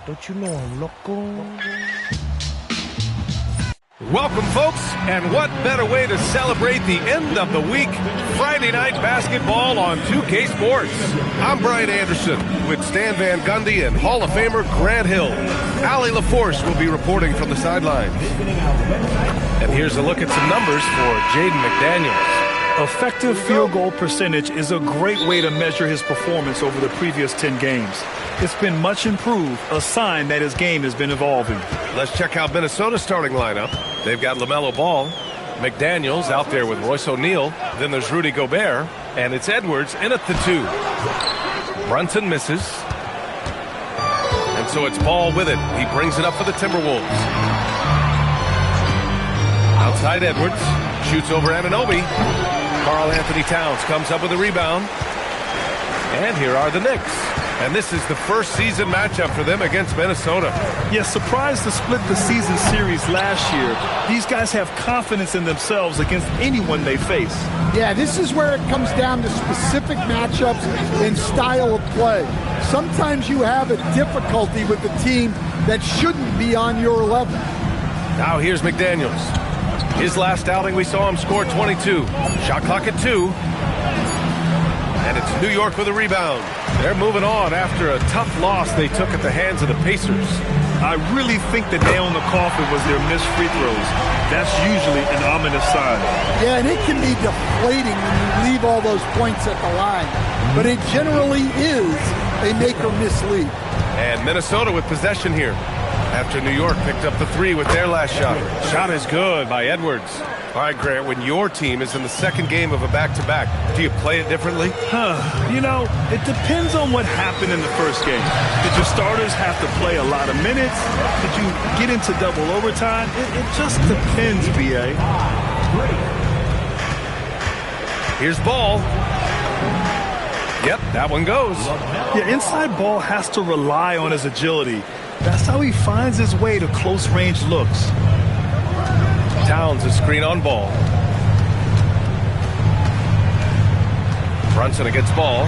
Don't you know I'm loco? Welcome, folks, and what better way to celebrate the end of the week? Friday night basketball on 2K Sports. I'm Brian Anderson with Stan Van Gundy and Hall of Famer Grant Hill. Allie LaForce will be reporting from the sidelines. And here's a look at some numbers for Jaden McDaniels. Effective field goal percentage is a great way to measure his performance over the previous 10 games. It's been much improved, a sign that his game has been evolving. Let's check out Minnesota's starting lineup. They've got LaMelo Ball, McDaniels out there with Royce O'Neal. Then there's Rudy Gobert, and it's Edwards in at the 2. Brunson misses. And so it's Ball with it. He brings it up for the Timberwolves. Outside Edwards. Shoots over Anunoby. Karl Anthony Towns comes up with a rebound. And here are the Knicks. And this is the first season matchup for them against Minnesota. Yeah, surprised to split the season series last year. These guys have confidence in themselves against anyone they face. Yeah, this is where it comes down to specific matchups and style of play. Sometimes you have a difficulty with the team that shouldn't be on your level. Now here's McDaniels. His last outing, we saw him score 22. Shot clock at 2. And it's New York with a rebound. They're moving on after a tough loss they took at the hands of the Pacers. I really think the nail in the coffin was their missed free throws. That's usually an ominous sign. Yeah, and it can be deflating when you leave all those points at the line. But it generally is a make or miss lead. And Minnesota with possession here after New York picked up the 3 with their last shot. Shot is good by Edwards. All right, Grant, when your team is in the second game of a back-to-back, do you play it differently? You know, it depends on what happened in the first game. Did your starters have to play a lot of minutes? Did you get into double overtime? It just depends, B.A. Here's Ball. Yep, that one goes. Yeah, inside Ball has to rely on his agility. That's how he finds his way to close-range looks. Towns a screen on Ball. Brunson against Ball.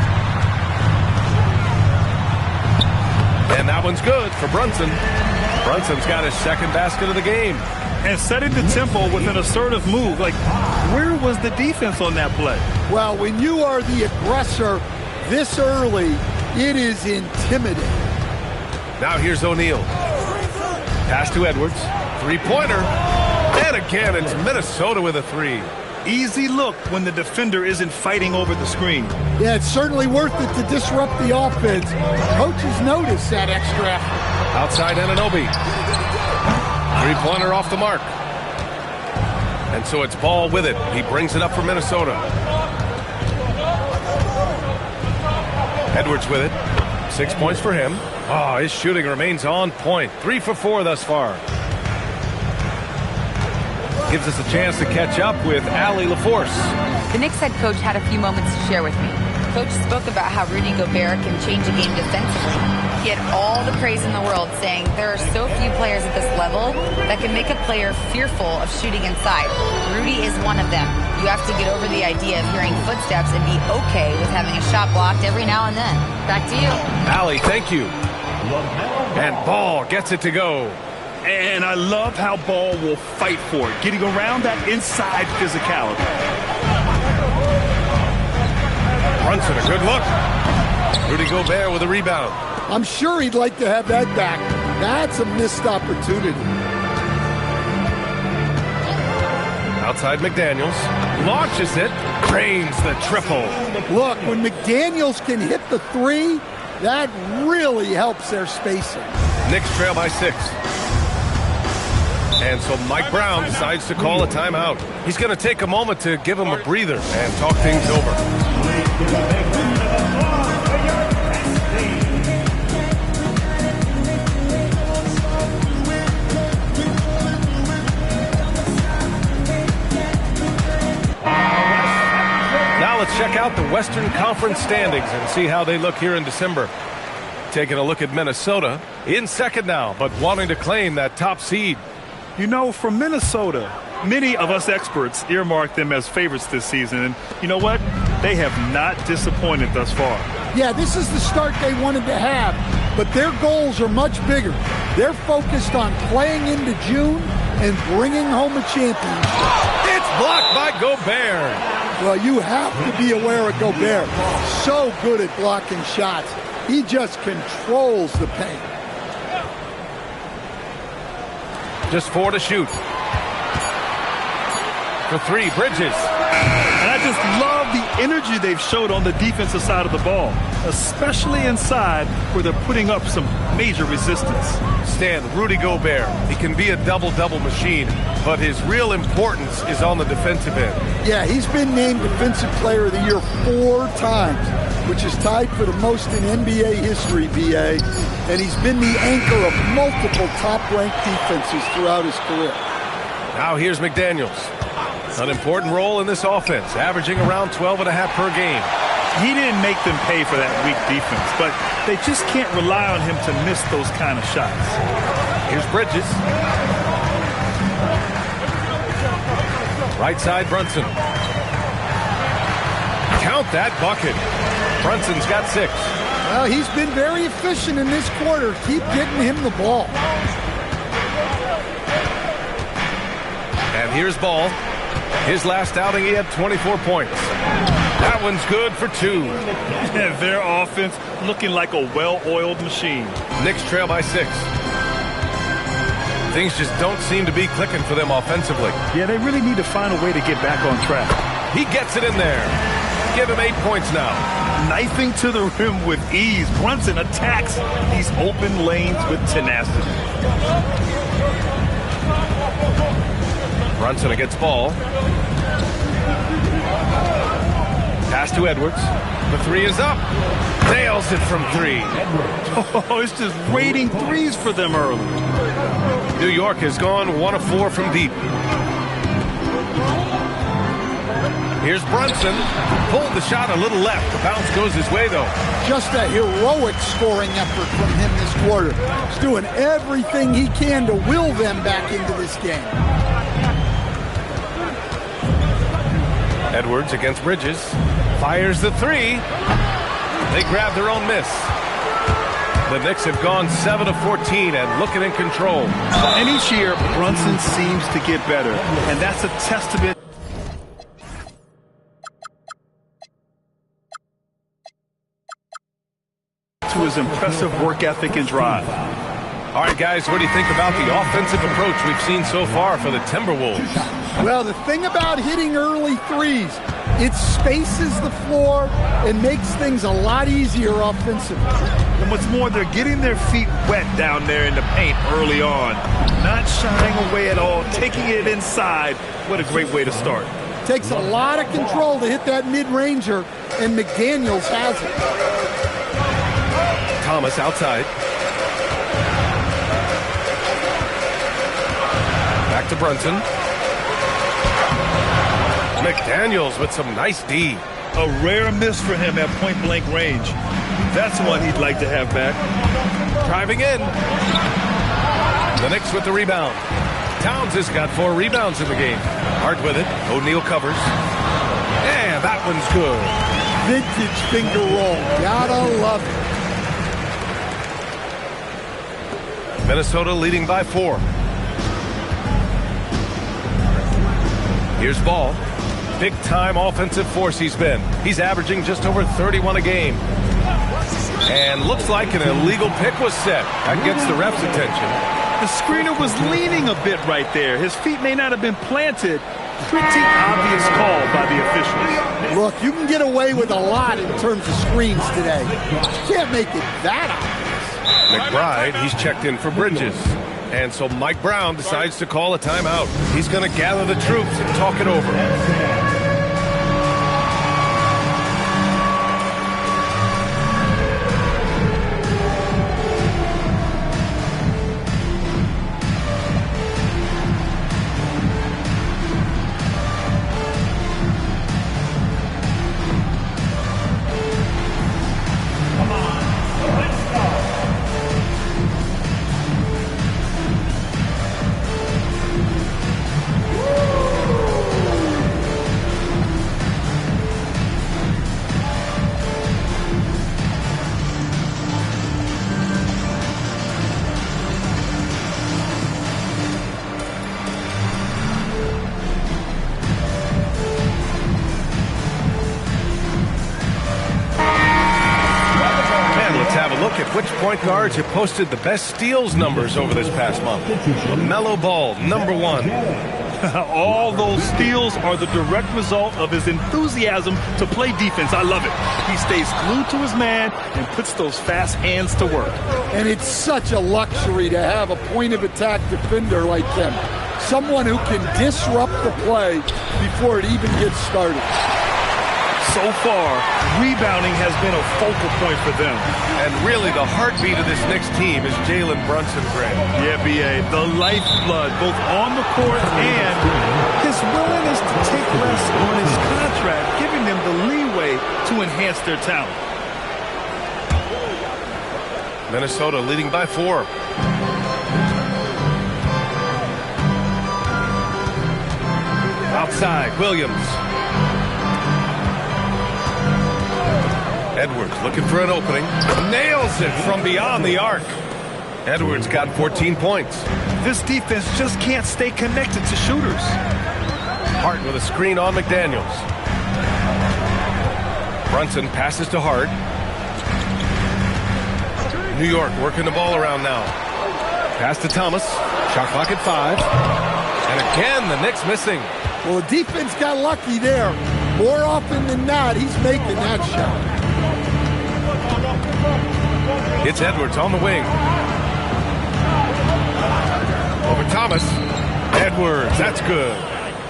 And that one's good for Brunson. Brunson's got his second basket of the game. And setting the tempo with an assertive move. Like, where was the defense on that play? Well, when you are the aggressor this early, it is intimidating. Now here's O'Neal. Pass to Edwards. Three-pointer. And again, it's Minnesota with a 3. Easy look when the defender isn't fighting over the screen. Yeah, it's certainly worth it to disrupt the offense. Coaches notice that extra effort. Outside Anunoby. Three-pointer off the mark. And so it's Ball with it. He brings it up for Minnesota. Edwards with it. 6 points for him. Oh, his shooting remains on point. 3 for 4 thus far. Gives us a chance to catch up with Allie LaForce. The Knicks head coach had a few moments to share with me. Coach spoke about how Rudy Gobert can change a game defensively. He had all the praise in the world, saying there are so few players at this level that can make a player fearful of shooting inside. Rudy is one of them. You have to get over the idea of hearing footsteps and be okay with having a shot blocked every now and then. Back to you. Allie, thank you. And Ball gets it to go. And I love how Ball will fight for it, getting around that inside physicality. Brunson, a good look. Rudy Gobert with a rebound. I'm sure he'd like to have that back. That's a missed opportunity. Outside McDaniels. Launches it. Cranes the triple. Look, when McDaniels can hit the 3, that really helps their spacing. Knicks trail by 6. And so Mike Brown decides to call a timeout. He's going to take a moment to give him a breather and talk things over. Now let's check out the Western Conference standings and see how they look here in December. Taking a look at Minnesota, in second now, but wanting to claim that top seed. You know, for Minnesota, many of us experts earmarked them as favorites this season. And you know what? They have not disappointed thus far. Yeah, this is the start they wanted to have. but their goals are much bigger. They're focused on playing into June and bringing home a championship. It's blocked by Gobert. Well, you have to be aware of Gobert. So good at blocking shots. He just controls the paint. Just 4 to shoot. For 3, Bridges. And I just love the energy they've showed on the defensive side of the ball, especially inside where they're putting up some major resistance. Stan, Rudy Gobert, he can be a double-double machine, but his real importance is on the defensive end. Yeah, he's been named Defensive Player of the Year 4 times, which is tied for the most in NBA history, BA. And he's been the anchor of multiple top-ranked defenses throughout his career. Now here's McDaniels. An important role in this offense, averaging around 12.5 per game. He didn't make them pay for that weak defense, but they just can't rely on him to miss those kind of shots. Here's Bridges. Right side, Brunson. Count that bucket. Brunson's got 6. Well, he's been very efficient in this quarter. Keep getting him the ball. And here's Ball. His last outing, he had 24 points. That one's good for 2. Yeah, their offense looking like a well-oiled machine. Knicks trail by 6. Things just don't seem to be clicking for them offensively. Yeah, they really need to find a way to get back on track. He gets it in there. Give him 8 points now. Knifing to the rim with ease. Brunson attacks these open lanes with tenacity. Brunson against Ball. Pass to Edwards. The 3 is up. Nails it from 3. Oh, it's just raining threes for them early. New York has gone 1 of 4 from deep. Here's Brunson. Pulled the shot a little left. The bounce goes his way, though. Just a heroic scoring effort from him this quarter. He's doing everything he can to will them back into this game. Edwards against Bridges. Fires the 3. They grab their own miss. The Knicks have gone 7 of 14 and looking in control. And each year, Brunson seems to get better. And that's a testament to his impressive work ethic and drive. All right, guys, what do you think about the offensive approach we've seen so far for the Timberwolves? Well, the thing about hitting early threes, it spaces the floor and makes things a lot easier offensively. And what's more, they're getting their feet wet down there in the paint early on. Not shying away at all, taking it inside. What a great way to start. Takes a lot of control to hit that mid-ranger, and McDaniels has it. Thomas outside. Back to Brunson. McDaniels with some nice D. A rare miss for him at point-blank range. That's one he'd like to have back. Driving in. The Knicks with the rebound. Towns has got 4 rebounds in the game. Hard with it. O'Neal covers. And that one's good. Vintage finger roll. Gotta love it. Minnesota leading by 4. Here's Ball. Big-time offensive force he's been. He's averaging just over 31 a game. And looks like an illegal pick was set. That gets the ref's attention. The screener was leaning a bit right there. His feet may not have been planted. Pretty obvious call by the officials. Look, you can get away with a lot in terms of screens today. You can't make it that obvious. McBride, he's checked in for Bridges. And so Mike Brown decides to call a timeout. He's going to gather the troops and talk it over. which point guards have posted the best steals numbers over this past month. LaMelo Ball, number 1. All those steals are the direct result of his enthusiasm to play defense. I love it. He stays glued to his man and puts those fast hands to work. And it's such a luxury to have a point-of-attack defender like him. Someone who can disrupt the play before it even gets started. So far, rebounding has been a focal point for them. And really, the heartbeat of this Knicks team is Jalen Brunson, Grant. Yeah, B.A., the lifeblood, both on the court and his willingness to take less on his contract, giving them the leeway to enhance their talent. Minnesota leading by 4. Outside, Williams. Edwards looking for an opening. Nails it from beyond the arc. Edwards got 14 points. This defense just can't stay connected to shooters. Hart with a screen on McDaniels. Brunson passes to Hart. New York working the ball around now. Pass to Thomas. Shot clock at 5. And again, the Knicks missing. Well, the defense got lucky there. More often than not, he's making that shot. It's Edwards on the wing. Over Thomas. Edwards, that's good.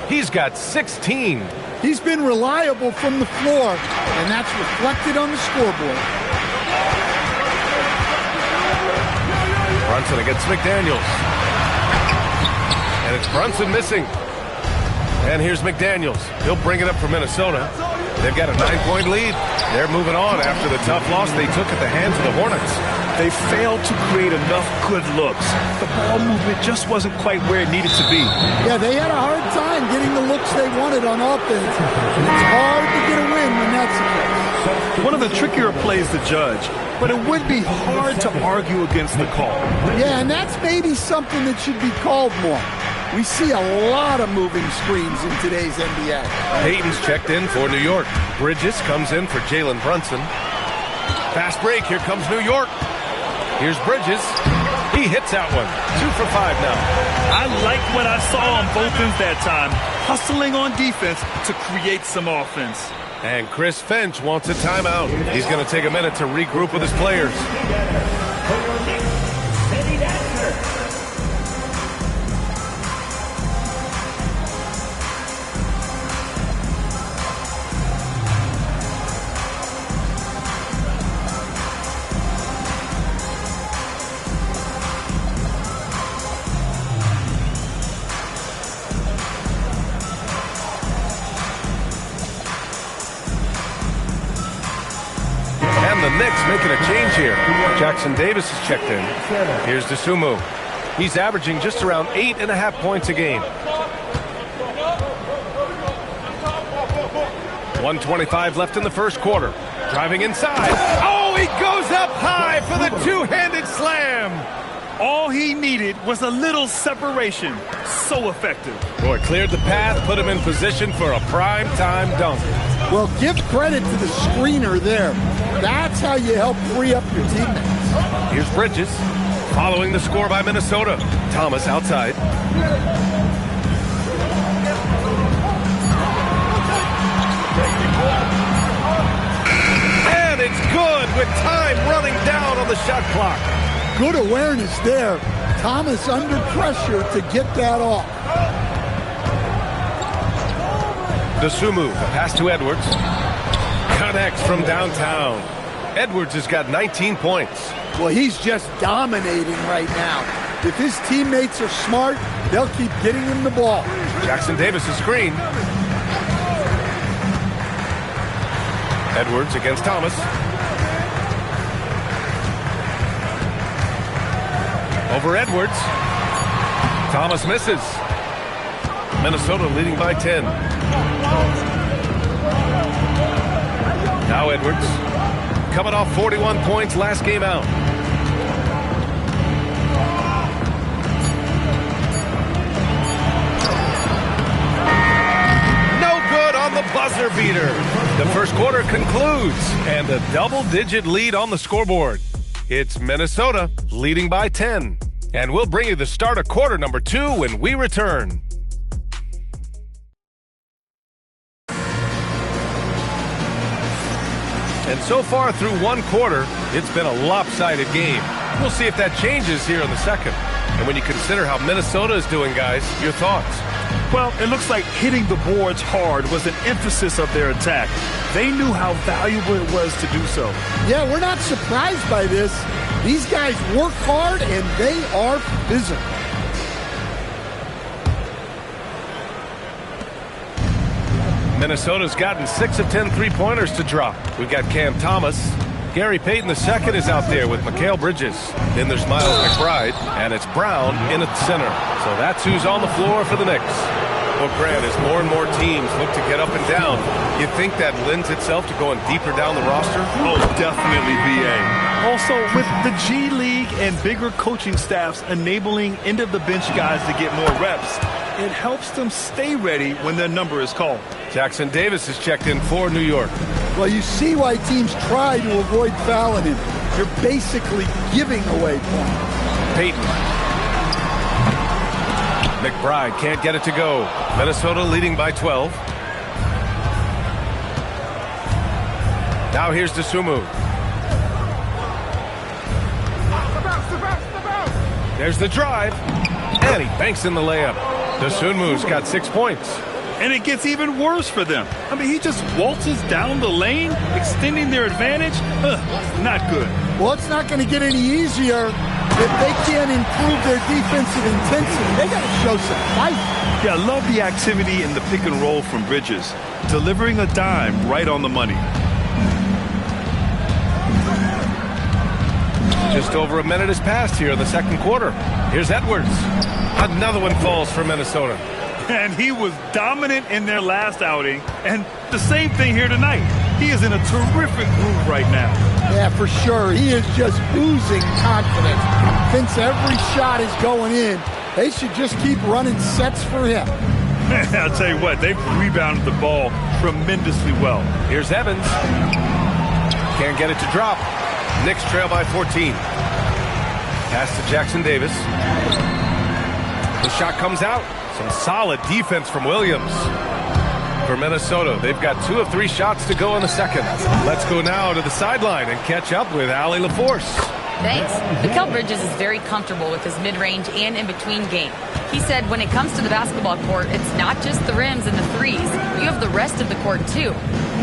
He's got 16. He's been reliable from the floor, and that's reflected on the scoreboard. Brunson against McDaniels. And it's Brunson missing. And here's McDaniels. He'll bring it up for Minnesota. They've got a 9-point lead. They're moving on after the tough loss they took at the hands of the Hornets. They failed to create enough good looks. The ball movement just wasn't quite where it needed to be. Yeah, they had a hard time getting the looks they wanted on offense. And it's hard to get a win when that's the case. One of the trickier plays to judge, but it would be hard to argue against the call. Yeah, and that's maybe something that should be called more. We see a lot of moving screens in today's NBA. Payton's checked in for New York. Bridges comes in for Jalen Brunson. Fast break. Here comes New York. Here's Bridges. He hits that one. 2 for 5 now. I like what I saw on both ends that time. Hustling on defense to create some offense. And Chris Finch wants a timeout. He's going to take a minute to regroup with his players. The Knicks making a change here. Jackson Davis is checked in. Here's Dosunmu. He's averaging just around 8.5 points a game. 1:25 left in the first quarter. Driving inside. Oh, he goes up high for the two-handed slam. All he needed was a little separation. So effective. Boy, cleared the path, put him in position for a prime-time dunk. Well, give credit to the screener there. That's how you help free up your teammates. Here's Bridges, following the score by Minnesota. Thomas outside. And it's good with time running down on the shot clock. Good awareness there. Thomas under pressure to get that off. Dosunmu, the pass to Edwards. Connects from downtown. Edwards has got 19 points. Well, he's just dominating right now. If his teammates are smart, they'll keep getting him the ball. Jackson Davis' screen. Edwards against Thomas. Over Edwards. Thomas misses. Minnesota leading by 10. Now Edwards, coming off 41 points last game out. No good on the buzzer beater. The first quarter concludes, and a double-digit lead on the scoreboard. It's Minnesota leading by 10. And we'll bring you the start of quarter number 2 when we return. And so far through one quarter, it's been a lopsided game. We'll see if that changes here in the second. And when you consider how Minnesota is doing, guys, your thoughts? Well, it looks like hitting the boards hard was an emphasis of their attack. They knew how valuable it was to do so. Yeah, we're not surprised by this. These guys work hard, and they are physical. Minnesota's gotten 6 of 10 three-pointers to drop. We've got Cam Thomas. Gary Payton II is out there with Mikal Bridges. Then there's Miles McBride, and it's Brown in at center. So that's who's on the floor for the Knicks. Well, Grant, as more and more teams look to get up and down, you think that lends itself to going deeper down the roster? Oh, definitely, B.A. Also, with the G League and bigger coaching staffs enabling end-of-the-bench guys to get more reps, it helps them stay ready when their number is called. Jackson Davis is checked in for New York. Well, you see why teams try to avoid fouling him. You're basically giving away points. Payton. McBride can't get it to go. Minnesota leading by 12. Now here's Dosunmu. There's the drive. And he banks in the layup. Dosunmu's got 6 points. And it gets even worse for them. I mean, he just waltzes down the lane, extending their advantage. Not good. Well, it's not going to get any easier if they can't improve their defensive intensity. They got to show some fight. Yeah, I love the activity in the pick and roll from Bridges, delivering a dime right on the money. Just over a minute has passed here in the second quarter. Here's Edwards. Another one falls for Minnesota. And he was dominant in their last outing. And the same thing here tonight. He is in a terrific groove right now. Yeah, for sure. He is just oozing confidence. Thinks every shot is going in. They should just keep running sets for him. I'll tell you what, they've rebounded the ball tremendously well. Here's Evans. Can't get it to drop. Knicks trail by 14. Pass to Jackson Davis. The shot comes out. Some solid defense from Williams. For Minnesota, they've got 2 of 3 shots to go in the second. Let's go now to the sideline and catch up with Allie LaForce. Thanks. Mikal Bridges is very comfortable with his mid-range and in-between game. He said when it comes to the basketball court, it's not just the rims and the threes. You have the rest of the court, too.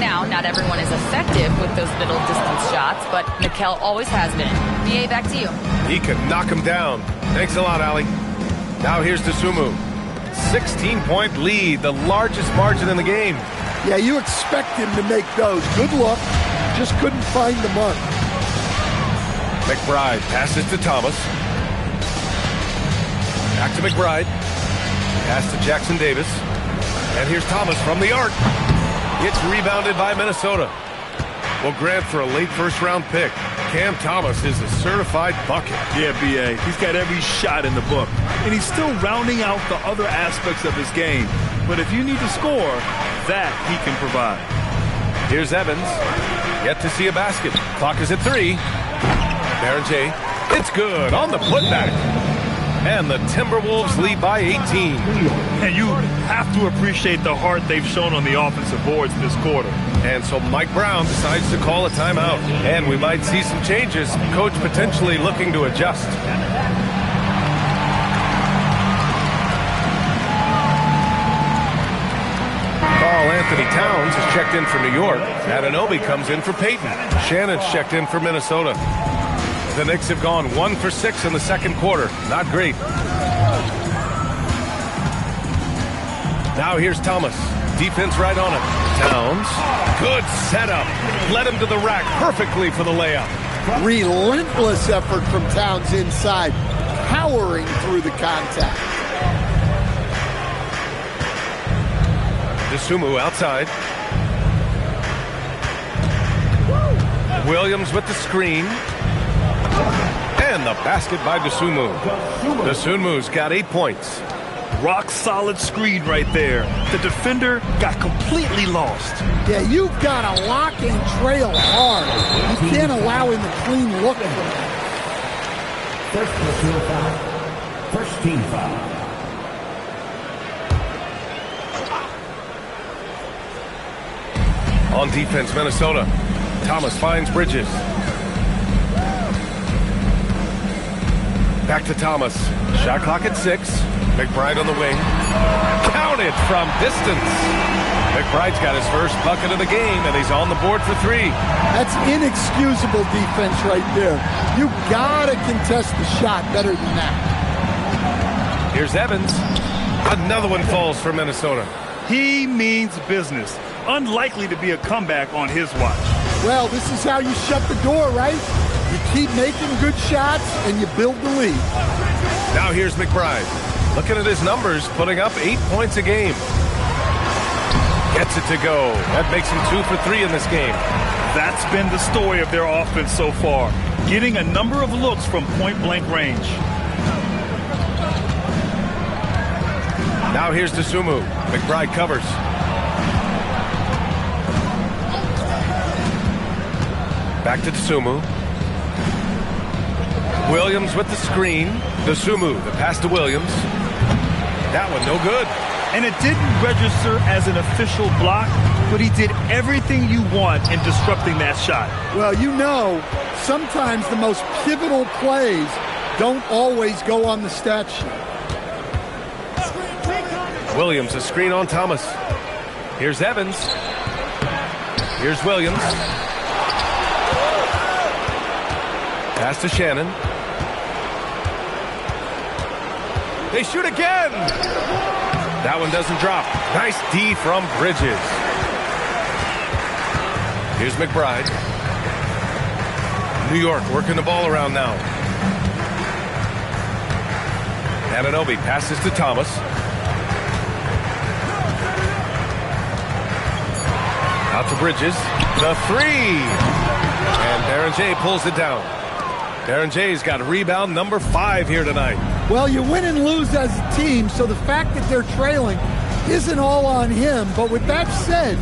Now, not everyone is effective with those middle-distance shots, but Mikal always has been. BA, back to you. He can knock him down. Thanks a lot, Allie. Now here's Dosunmu. 16-point lead, the largest margin in the game. Yeah, you expect him to make those. Good luck. Just couldn't find the mark. McBride passes to Thomas. Back to McBride. Pass to Jackson Davis. And here's Thomas from the arc. It's rebounded by Minnesota. Well, Grant, for a late first-round pick, Cam Thomas is a certified bucket. Yeah, B.A. He's got every shot in the book. And he's still rounding out the other aspects of his game. But if you need to score, that he can provide. Here's Evans. Yet to see a basket. Clock is at 3. Baron J. It's good on the putback. And the Timberwolves lead by 18. And you have to appreciate the heart they've shown on the offensive boards this quarter. And so Mike Brown decides to call a timeout. And we might see some changes. Coach potentially looking to adjust. Anthony Towns is checked in for New York. Anunoby comes in for Payton. Shannon's checked in for Minnesota. The Knicks have gone 1 for 6 in the second quarter. Not great. Now here's Thomas. Defense right on him. Towns. Good setup. Led him to the rack perfectly for the layup. Relentless effort from Towns inside. Powering through the contact. Dosunmu outside. Williams with the screen. And the basket by Dosunmu. Dosunmu's got 8 points. Rock solid screen right there. The defender got completely lost. Yeah, you've got to lock and trail hard. You can't allow him to clean look from that. First personal foul. First team foul. On defense, Minnesota. Thomas finds Bridges. Back to Thomas. Shot clock at 6. McBride on the wing. Counted from distance. McBride's got his first bucket of the game, and he's on the board for 3. That's inexcusable defense right there. You gotta contest the shot better than that. Here's Evans. Another one falls for Minnesota. He means business. Unlikely to be a comeback on his watch. Well, this is how you shut the door, right? You keep making good shots, and you build the lead. Now here's McBride. Looking at his numbers, putting up 8 points a game. Gets it to go. That makes him 2 for 3 in this game. That's been the story of their offense so far. Getting a number of looks from point-blank range. Now here's Dosunmu. McBride covers. Back to Dosunmu. Williams with the screen. Dosunmu, the pass to Williams. That one no good. And it didn't register as an official block, but he did everything you want in disrupting that shot. Well, you know, sometimes the most pivotal plays don't always go on the stat sheet. Williams, a screen on Thomas. Here's Evans. Here's Williams. Pass to Shannon. They shoot again. That one doesn't drop. Nice D from Bridges. Here's McBride. New York working the ball around now. Anunoby passes to Thomas. Out to Bridges. The 3. And Baron J pulls it down. Baron J's got rebound number 5 here tonight. Well, you win and lose as a team, so the fact that they're trailing isn't all on him. But with that said,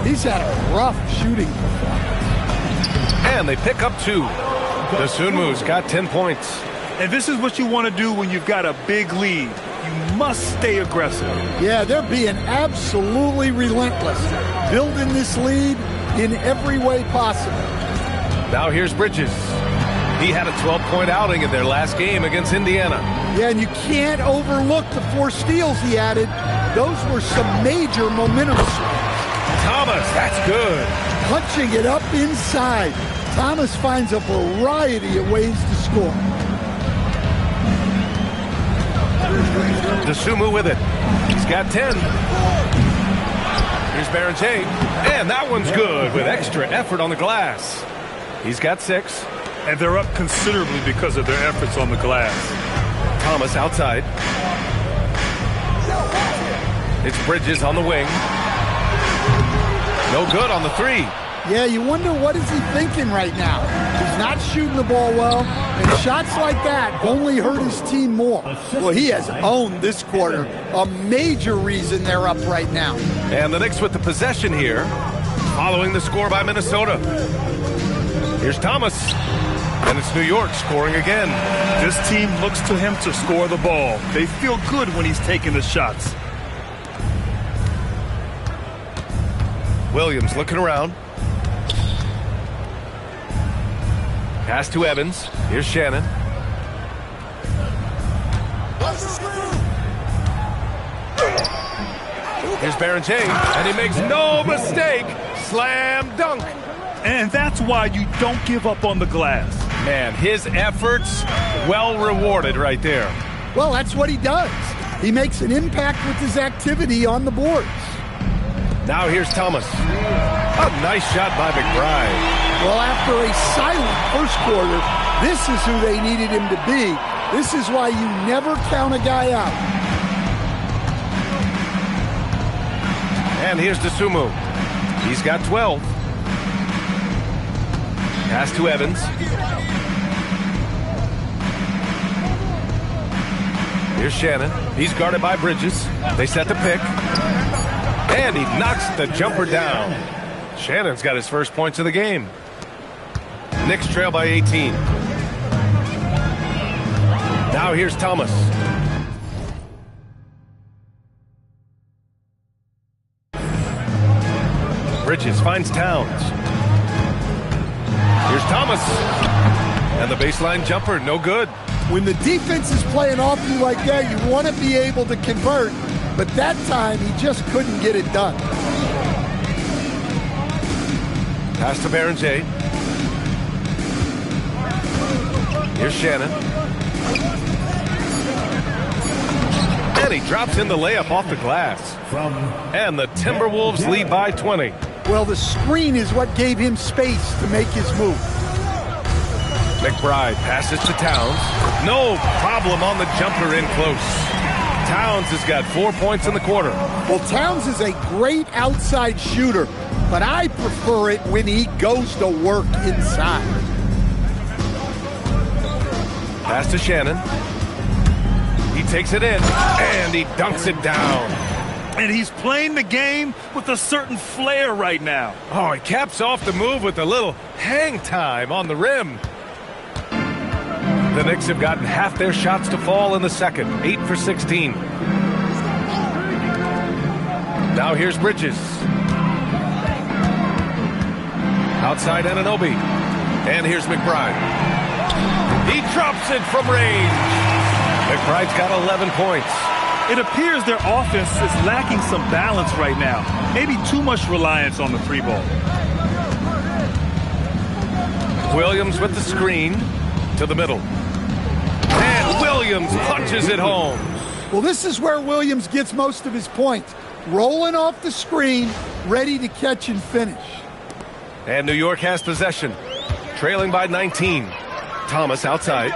he's had a rough shooting performance. And they pick up 2. Dosunmu's got 10 points. And this is what you want to do when you've got a big lead. You must stay aggressive. Yeah, they're being absolutely relentless, building this lead in every way possible. Now here's Bridges. He had a 12-point outing in their last game against Indiana. Yeah, and you can't overlook the 4 steals he added. Those were some major momentum swings. Thomas, that's good. Punching it up inside. Thomas finds a variety of ways to score. Dosunmu with it. He's got 10. Here's Baron J. And that one's good with extra effort on the glass. He's got 6. And they're up considerably because of their efforts on the glass. Thomas outside. It's Bridges on the wing. No good on the 3. Yeah, you wonder what is he thinking right now. He's not shooting the ball well, and shots like that only hurt his team more. Well, he has owned this quarter, a major reason they're up right now. And the Knicks with the possession here, following the score by Minnesota. Here's Thomas. And it's New York scoring again. This team looks to him to score the ball. They feel good when he's taking the shots. Williams looking around. Pass to Evans. Here's Shannon. Here's Baron J. And he makes no mistake. Slam dunk. And that's why you don't give up on the glass. Man, his efforts well rewarded right there. Well, that's what he does. He makes an impact with his activity on the boards. Now here's Thomas. A nice shot by McBride. Well, after a silent first quarter, this is who they needed him to be. This is why you never count a guy out. And here's Dosunmu. He's got 12. Pass to Evans. Here's Shannon. He's guarded by Bridges. They set the pick. And he knocks the jumper down. Shannon's got his first points of the game. Knicks trail by 18. Now here's Thomas. Bridges finds Towns. Here's Thomas. And the baseline jumper, no good. When the defense is playing off you like that, you want to be able to convert. But that time, he just couldn't get it done. Pass to Berenger. Here's Shannon. And he drops in the layup off the glass. And the Timberwolves lead by 20. Well, the screen is what gave him space to make his move. McBride passes to Towns. No problem on the jumper in close. Towns has got 4 points in the quarter. Well, Towns is a great outside shooter, but I prefer it when he goes to work inside. Pass to Shannon. He takes it in, and he dunks it down. And he's playing the game with a certain flair right now. Oh, he caps off the move with a little hang time on the rim. The Knicks have gotten half their shots to fall in the second, 8 for 16. Now here's Bridges. Outside Anunoby. And here's McBride. He drops it from range. McBride's got 11 points. It appears their offense is lacking some balance right now. Maybe too much reliance on the three ball. Williams with the screen to the middle. And Williams punches it home. Well, this is where Williams gets most of his points. Rolling off the screen, ready to catch and finish. And New York has possession, trailing by 19. Thomas outside.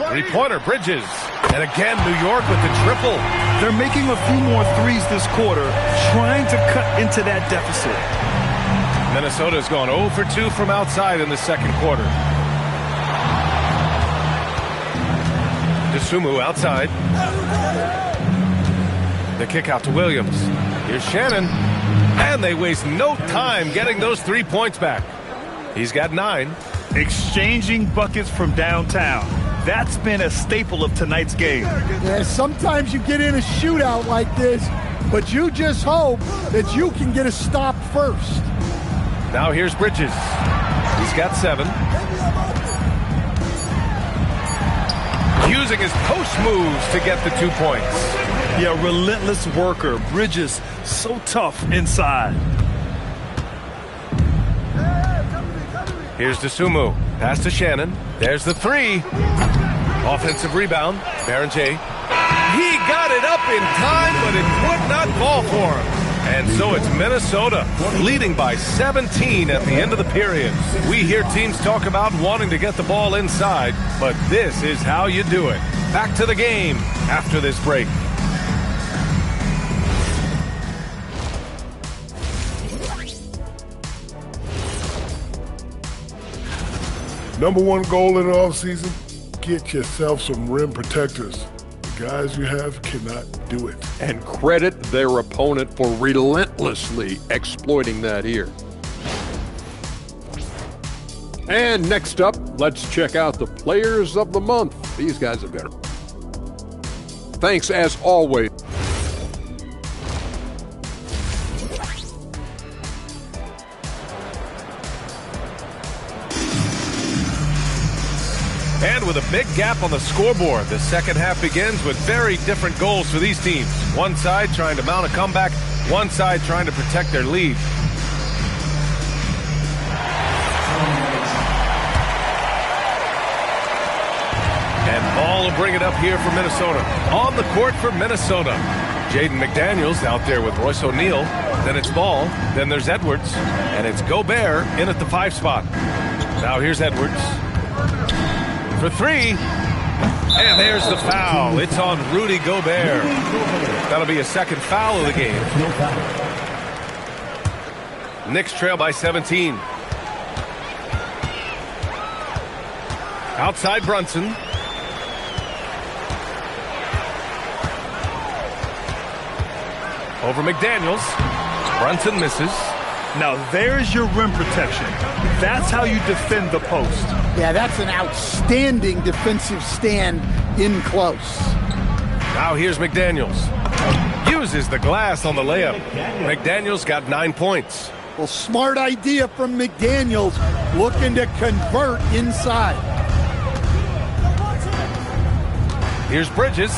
Three-pointer, Bridges. And again, New York with the triple. They're making a few more threes this quarter, trying to cut into that deficit. Minnesota's gone 0 for 2 from outside in the second quarter. DeSumo outside. The kick out to Williams. Here's Shannon. And they waste no time getting those 3 points back. He's got 9. Exchanging buckets from downtown. That's been a staple of tonight's game. Yeah, sometimes you get in a shootout like this, but you just hope that you can get a stop first. Now here's Bridges. He's got 7. Using his post moves to get the 2 points. Yeah, relentless worker. Bridges, so tough inside. Here's DeSumo. Pass to Shannon. There's the 3. Offensive rebound. Berenger. He got it up in time, but it would not fall for him. And so it's Minnesota leading by 17 at the end of the period. We hear teams talk about wanting to get the ball inside, but this is how you do it. Back to the game after this break. Number one goal in the offseason, get yourself some rim protectors. The guys you have cannot do it. And credit their opponent for relentlessly exploiting that here. And next up, let's check out the Players of the Month. These guys are better. Thanks as always. And with a big gap on the scoreboard, the second half begins with very different goals for these teams. One side trying to mount a comeback, one side trying to protect their lead. And Ball will bring it up here for Minnesota. On the court for Minnesota. Jaden McDaniels out there with Royce O'Neal. Then it's Ball. Then there's Edwards. And it's Gobert in at the 5 spot. Now here's Edwards. For 3, and there's the foul. It's on Rudy Gobert. That'll be a second foul of the game. Knicks trail by 17. Outside Brunson. Over McDaniels. Brunson misses. Now there's your rim protection. That's how you defend the post. Yeah, that's an outstanding defensive stand in close. Now here's McDaniels. Uses the glass on the layup. McDaniels got 9 points. Well, smart idea from McDaniels, looking to convert inside. Here's Bridges.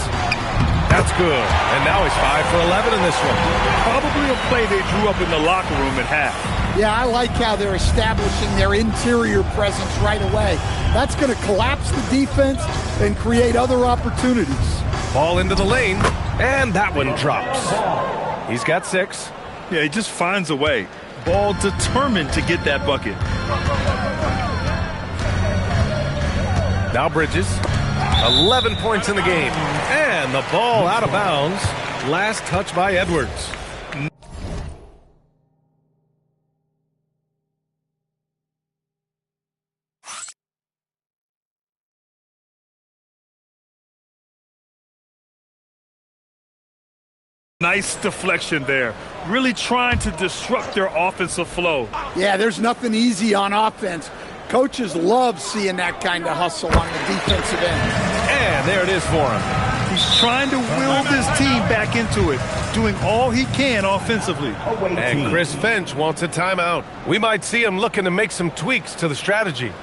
That's good. And now he's 5 for 11 in this one. Probably a play they drew up in the locker room at half. Yeah, I like how they're establishing their interior presence right away. That's going to collapse the defense and create other opportunities. Ball into the lane, and that one drops. He's got 6. Yeah, he just finds a way. Ball determined to get that bucket. Now Bridges. 11 points in the game. And the ball out of bounds. Last touch by Edwards. Nice deflection there. Really trying to disrupt their offensive flow. Yeah, there's nothing easy on offense. Coaches love seeing that kind of hustle on the defensive end. And there it is for him. He's trying to will this team back into it, doing all he can offensively. And Chris Finch wants a timeout. We might see him looking to make some tweaks to the strategy.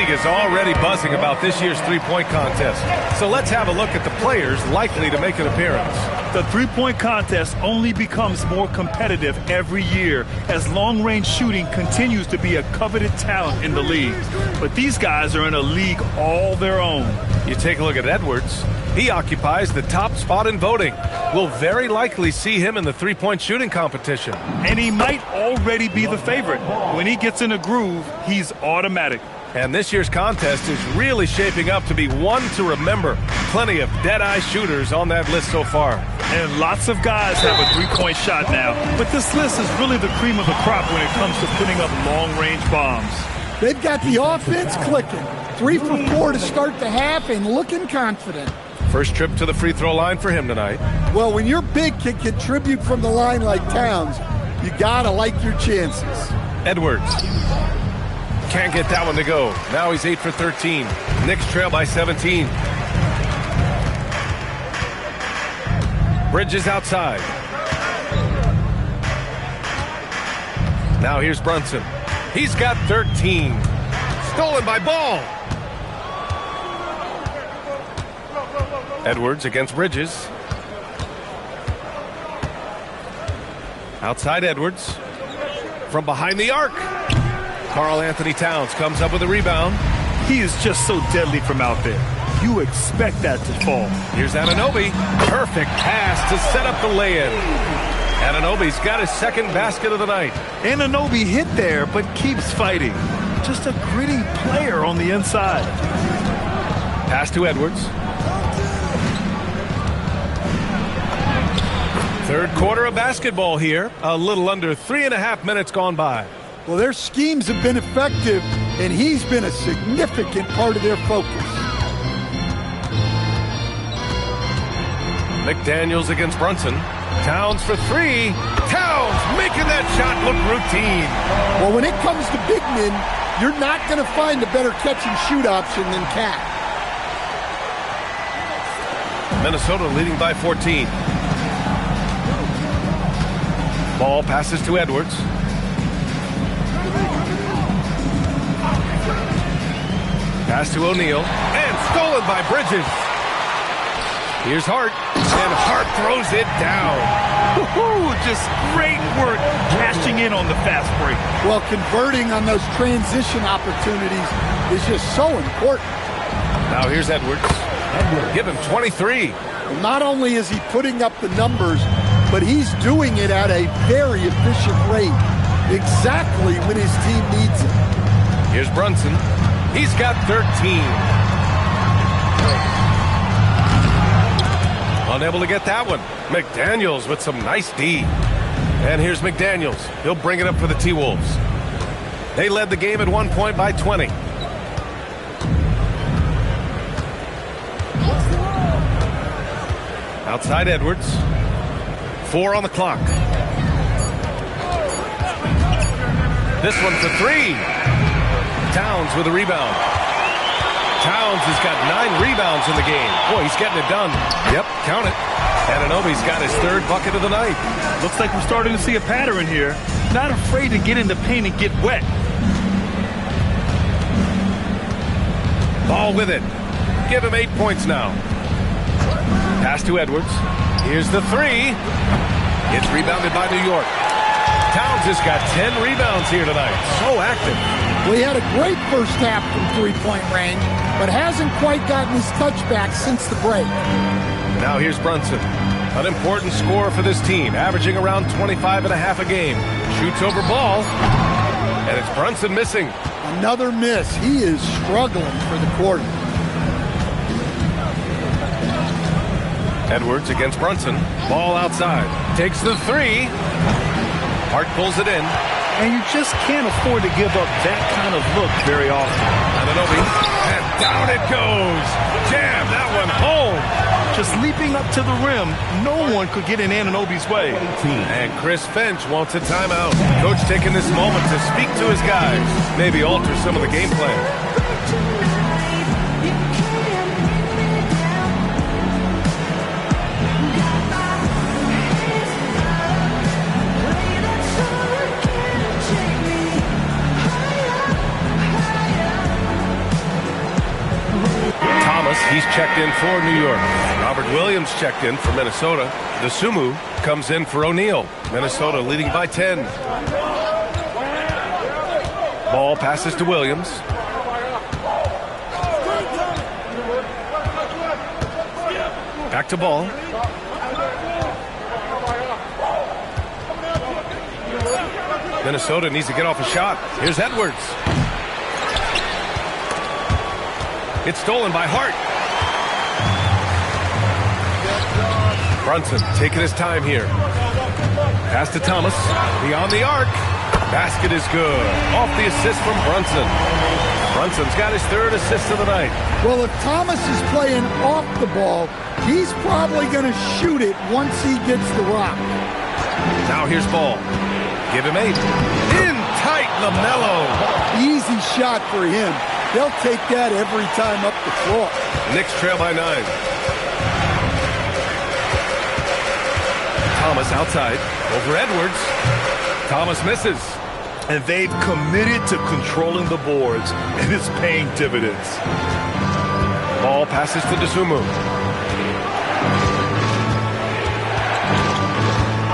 Is already buzzing about this year's three-point contest. So let's have a look at the players likely to make an appearance. The three-point contest only becomes more competitive every year as long-range shooting continues to be a coveted talent in the league. But these guys are in a league all their own. You take a look at Edwards. He occupies the top spot in voting. We'll very likely see him in the three-point shooting competition. And he might already be the favorite. When he gets in a groove, he's automatic. And this year's contest is really shaping up to be one to remember. Plenty of dead-eye shooters on that list so far. And lots of guys have a three-point shot now. But this list is really the cream of the crop when it comes to putting up long-range bombs. They've got the offense clicking. 3 for 4 to start the half and looking confident. First trip to the free throw line for him tonight. Well, when your big can contribute from the line like Towns, you gotta like your chances. Edwards. Can't get that one to go. Now he's 8 for 13. Knicks trail by 17. Bridges outside. Now here's Brunson. He's got 13. Stolen by Ball. Edwards against Bridges. Outside Edwards. From behind the arc. Karl Anthony Towns comes up with a rebound. He is just so deadly from out there. You expect that to fall. Here's Anunoby. Perfect pass to set up the lay-in. Anunoby's got his second basket of the night. Anunoby hit there, but keeps fighting. Just a gritty player on the inside. Pass to Edwards. Third quarter of basketball here. A little under 3.5 minutes gone by. Well, their schemes have been effective, and he's been a significant part of their focus. McDaniels against Brunson. Towns for 3. Towns making that shot look routine. Well, when it comes to big men, you're not going to find a better catch-and-shoot option than Cat. Minnesota leading by 14. Ball passes to Edwards. Pass to O'Neal, and stolen by Bridges. Here's Hart, and Hart throws it down. Just great work cashing in on the fast break. Well, converting on those transition opportunities is just so important. Now here's Edwards. Give him 23. Well, not only is he putting up the numbers, but he's doing it at a very efficient rate. exactly when his team needs him. Here's Brunson. He's got 13. Unable to get that one. McDaniels with some nice D. And here's McDaniels. He'll bring it up for the T-Wolves. They led the game at 1 point by 20. Outside Edwards. 4 on the clock. This one for 3. Towns with a rebound. Towns has got 9 rebounds in the game. Boy, he's getting it done. Yep, count it. Anunoby's got his 3rd bucket of the night. Looks like we're starting to see a pattern here. Not afraid to get in the paint and get wet. Ball with it. Give him 8 points now. Pass to Edwards. Here's the 3. It's rebounded by New York. Towns has got 10 rebounds here tonight. So active. Well, he had a great first half from three-point range, but hasn't quite gotten his touchback since the break. Now here's Brunson. An important scorer for this team, averaging around 25.5 a game. Shoots over ball, and it's Brunson missing. Another miss. He is struggling for the quarter. Edwards against Brunson. Ball outside. Takes the 3. Hart pulls it in. And you just can't afford to give up that kind of look very often. Anunoby. And down it goes. Jam that one home. Just leaping up to the rim, no one could get in Anunoby's way. And Chris Finch wants a timeout. Coach taking this moment to speak to his guys. Maybe alter some of the game plan. He's checked in for New York. Robert Williams checked in for Minnesota. The Sumu comes in for O'Neal. Minnesota leading by 10. Ball passes to Williams. Back to ball. Minnesota needs to get off a shot. Here's Edwards. It's stolen by Hart. Brunson taking his time here. Pass to Thomas. Beyond the arc. Basket is good. Off the assist from Brunson. Brunson's got his 3rd assist of the night. Well, if Thomas is playing off the ball, he's probably going to shoot it once he gets the rock. Now here's Ball. Give him 8. In tight, LaMelo. Easy shot for him. They'll take that every time up the floor. Knicks trail by 9. Thomas outside. Over Edwards. Thomas misses. And they've committed to controlling the boards, and it's paying dividends. Ball passes to DeSumo.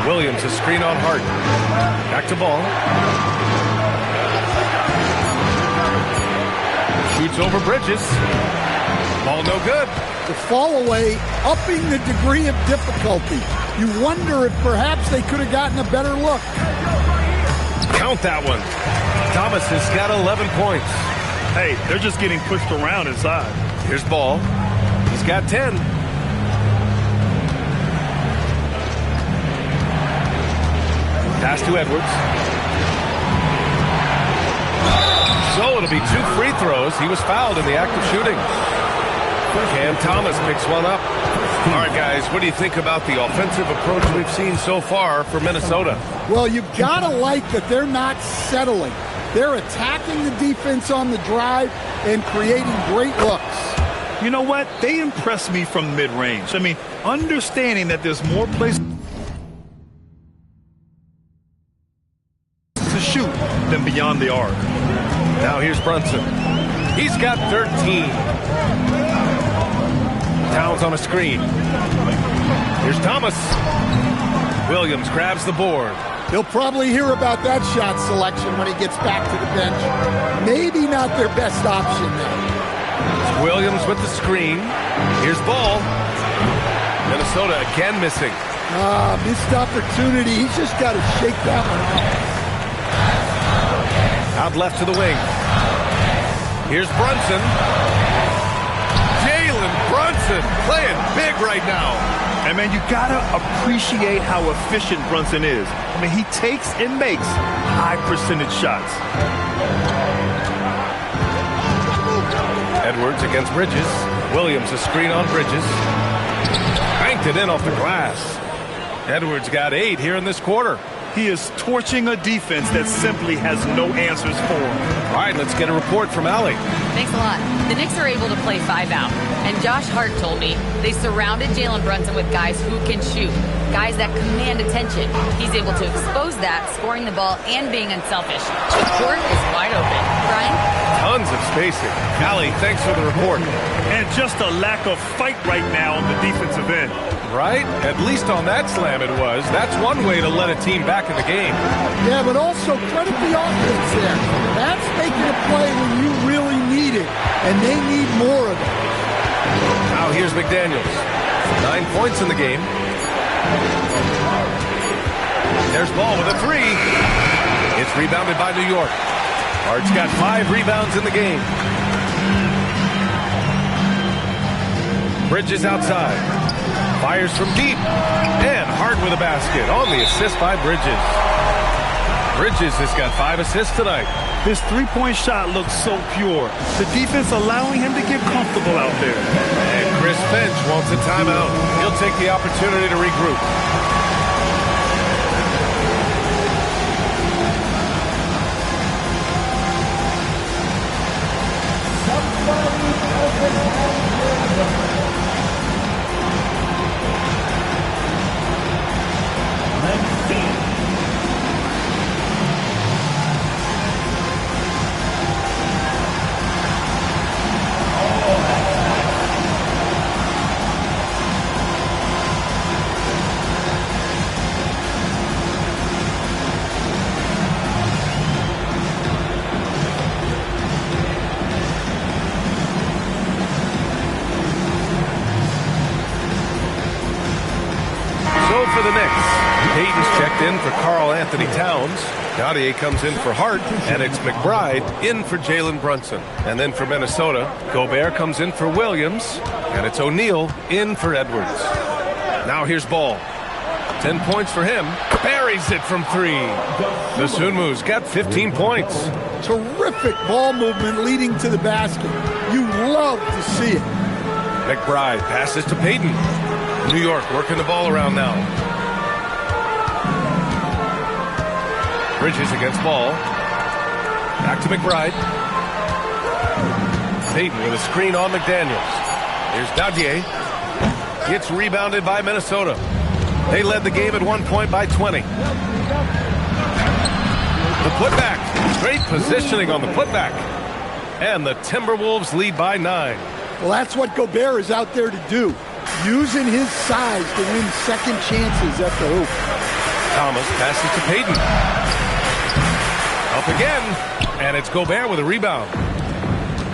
Williams, a screen on Hart. Back to Ball. Shoots over Bridges. Ball no good. The fall away, upping the degree of difficulty. You wonder if perhaps they could have gotten a better look. Count that one. Thomas has got 11 points. Hey, they're just getting pushed around inside. Here's Ball. He's got 10. Pass to Edwards. So it'll be 2 free throws. He was fouled in the act of shooting. Cam Thomas picks one up. All right, guys, what do you think about the offensive approach we've seen so far for Minnesota? Well, you've got to like that they're not settling. They're attacking the defense on the drive and creating great looks. You know what? They impress me from mid-range. I mean, understanding that there's more places to shoot than beyond the arc. Now here's Brunson. He's got 13. Towns on a screen. Here's Thomas. Williams grabs the board. He'll probably hear about that shot selection when he gets back to the bench. Maybe not their best option there. It's Williams with the screen. Here's Ball. Minnesota again missing. Missed opportunity. He's just got to shake that one off. Out left to the wing. Here's Brunson. Jalen Brunson playing big right now. And, man, you got to appreciate how efficient Brunson is. I mean, he takes and makes high-percentage shots. Edwards against Bridges. Williams a screen on Bridges. Banked it in off the glass. Edwards got 8 here in this quarter. He is torching a defense that simply has no answers for him. All right, let's get a report from Allie. Thanks a lot. The Knicks are able to play 5 out. And Josh Hart told me they surrounded Jalen Brunson with guys who can shoot, guys that command attention. He's able to expose that, scoring the ball and being unselfish. The court is wide open. Brian? Tons of spacing. Allie, thanks for the report. And just a lack of fight right now on the defensive end. Right? At least on that slam it was. That's one way to let a team back in the game. Yeah, but also credit the offense there. That's making a play when you really need it, and they need more of it. Now here's McDaniels. 9 points in the game. There's Ball with a 3. It's rebounded by New York. Hart's got 5 rebounds in the game. Bridges outside. Fires from deep. And Hart with a basket on the assist by Bridges. Bridges has got 5 assists tonight. His three-point shot looks so pure. The defense allowing him to get comfortable out there. And Chris Finch wants a timeout. He'll take the opportunity to regroup. For the Knicks, Payton's checked in for Karl Anthony Towns. Gaudier comes in for Hart, and it's McBride in for Jalen Brunson. And then for Minnesota, Gobert comes in for Williams, and it's O'Neal in for Edwards. Now here's Ball. 10 points for him. Buries it from 3. Dosunmu's got 15 points. Terrific ball movement leading to the basket. You love to see it. McBride passes to Payton. New York working the ball around now. Bridges against Ball. Back to McBride. Payton with a screen on McDaniels. Here's Gaudier. Gets rebounded by Minnesota. They led the game at one point by 20. The putback. Great positioning on the putback. And the Timberwolves lead by 9. Well, that's what Gobert is out there to do. Using his size to win second chances at the hoop. Thomas passes to Payton. Up again. And it's Gobert with a rebound.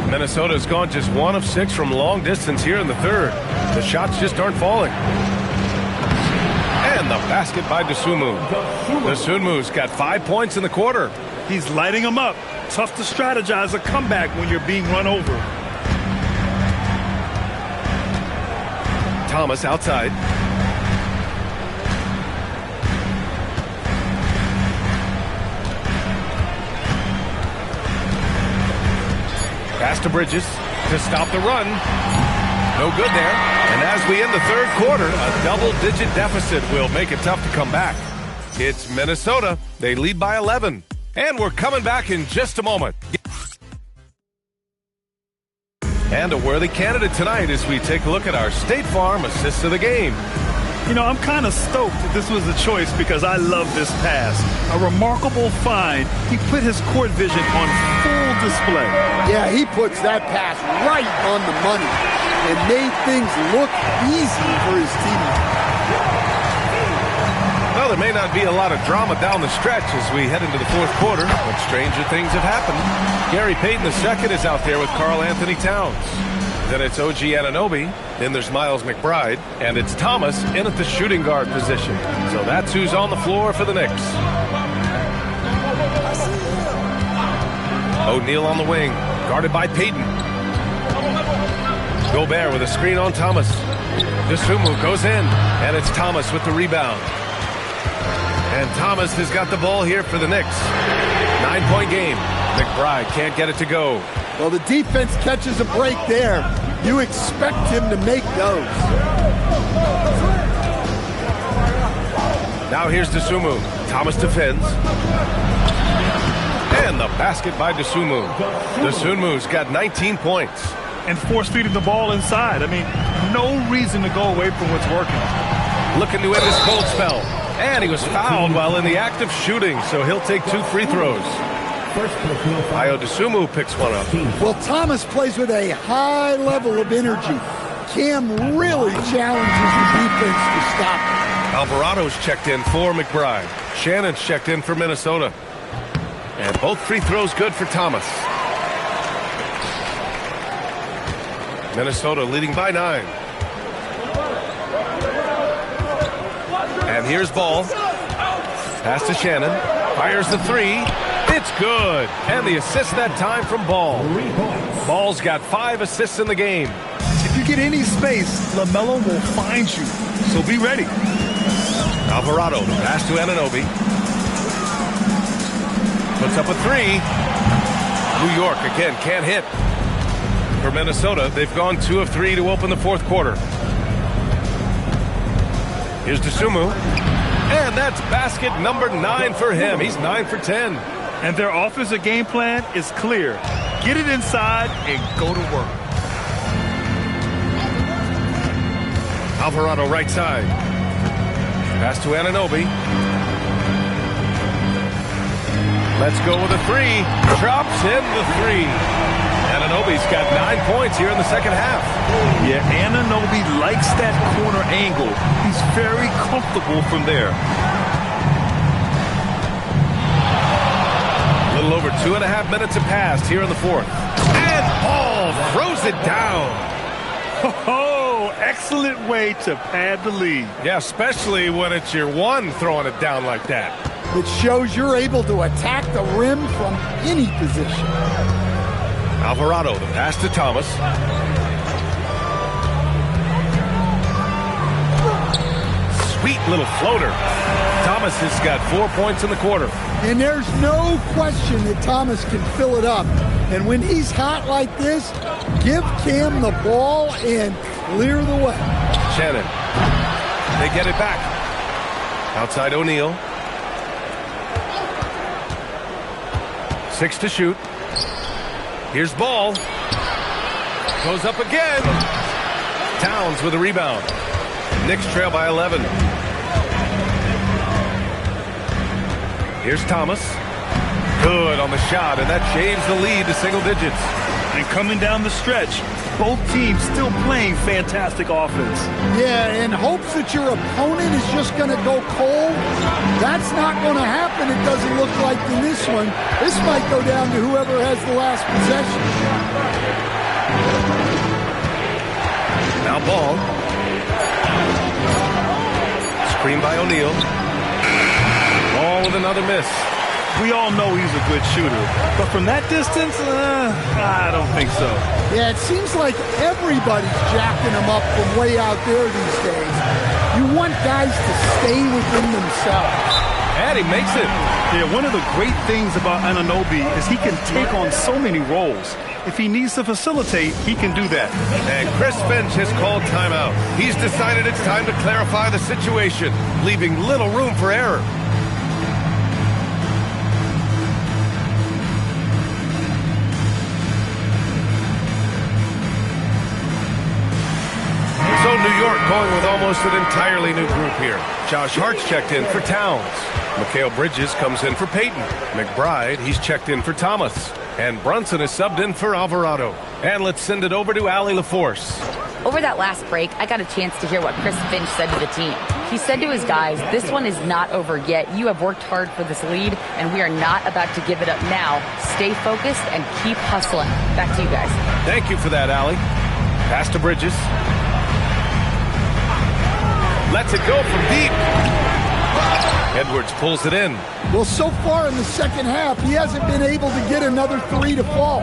Minnesota's gone just 1 of 6 from long distance here in the third. The shots just aren't falling. And the basket by Dosunmu. Dosunmu's got 5 points in the quarter. He's lighting them up. Tough to strategize a comeback when you're being run over. Thomas outside. Pass to Bridges to stop the run. No good there. And as we end the third quarter, a double-digit deficit will make it tough to come back. It's Minnesota. They lead by 11. And we're coming back in just a moment. And a worthy candidate tonight as we take a look at our State Farm assists of the game. You know, I'm kind of stoked that this was a choice because I love this pass. A remarkable find. He put his court vision on full display. Yeah, he puts that pass right on the money and made things look easy for his teammates. Well, there may not be a lot of drama down the stretch as we head into the fourth quarter, but stranger things have happened. Gary Payton II is out there with Karl Anthony Towns. Then it's OG Anunoby, then there's Miles McBride, and it's Thomas in at the shooting guard position. So that's who's on the floor for the Knicks. O'Neal on the wing, guarded by Payton. Gobert with a screen on Thomas. Dosunmu goes in, and it's Thomas with the rebound. And Thomas has got the ball here for the Knicks. 9-point game. McBride can't get it to go. Well, the defense catches a break there. You expect him to make those. Now here's Dosunmu. Thomas defends. And the basket by Dosunmu. Dosunmu's got 19 points. And force-feeding the ball inside. I mean, no reason to go away from what's working. Looking to end this cold spell. And he was fouled while in the act of shooting, so he'll take 2 free throws. Ayo Dosunmu picks one up. Well, Thomas plays with a high level of energy. Cam really challenges the defense to stop him. Alvarado's checked in for McBride. Shannon's checked in for Minnesota. And both free throws good for Thomas. Minnesota leading by 9. And here's Ball. Pass to Shannon. Fires the 3. It's good. And the assist that time from Ball. Ball's got 5 assists in the game. If you get any space, LaMelo will find you. So be ready. Alvarado, the pass to Anunoby. Puts up a 3. New York again can't hit. For Minnesota, they've gone 2 of 3 to open the fourth quarter. Here's Dosunmu. And that's basket number 9 for him. He's 9 for 10. And their offensive game plan is clear. Get it inside and go to work. Alvarado right side. Pass to Anunoby. Let's go with a 3. Drops in the 3. Anunoby's got 9 points here in the second half. Yeah, Anunoby likes that corner angle. He's very comfortable from there. A little over 2.5 minutes have passed here in the fourth. And Ball throws it down. Oh, excellent way to pad the lead. Yeah, especially when it's your one throwing it down like that. It shows you're able to attack the rim from any position. Alvarado, the pass to Thomas. Sweet little floater. Thomas has got 4 points in the quarter. And there's no question that Thomas can fill it up. And when he's hot like this, give Cam the ball and clear the way. Shannon. They get it back. Outside O'Neal. 6 to shoot. Here's Ball. Goes up again. Towns with a rebound. Knicks trail by 11. Here's Thomas. Good on the shot, and that shaves the lead to single digits. And coming down the stretch, both teams still playing fantastic offense. Yeah, in hopes that your opponent is just going to go cold. That's not going to happen, it doesn't look like in this one. This might go down to whoever has the last possession. Now Ball. Screen by O'Neal. Ball with another miss. We all know he's a good shooter, but from that distance, I don't think so. Yeah, it seems like everybody's jacking him up from way out there these days. You want guys to stay within themselves. And he makes it. Yeah, one of the great things about Anunoby is he can take on so many roles. If he needs to facilitate, he can do that. And Chris Finch has called timeout. He's decided it's time to clarify the situation, leaving little room for error. So New York going with almost an entirely new group here. Josh Hart's checked in for Towns. Mikal Bridges comes in for Payton. McBride, he's checked in for Thomas. And Brunson is subbed in for Alvarado. And let's send it over to Allie LaForce. Over that last break, I got a chance to hear what Chris Finch said to the team. He said to his guys, this one is not over yet. You have worked hard for this lead, and we are not about to give it up now. Stay focused and keep hustling. Back to you guys. Thank you for that, Allie. Pass to Bridges. Lets it go from deep. Edwards pulls it in. Well, so far in the second half, he hasn't been able to get another three to fall.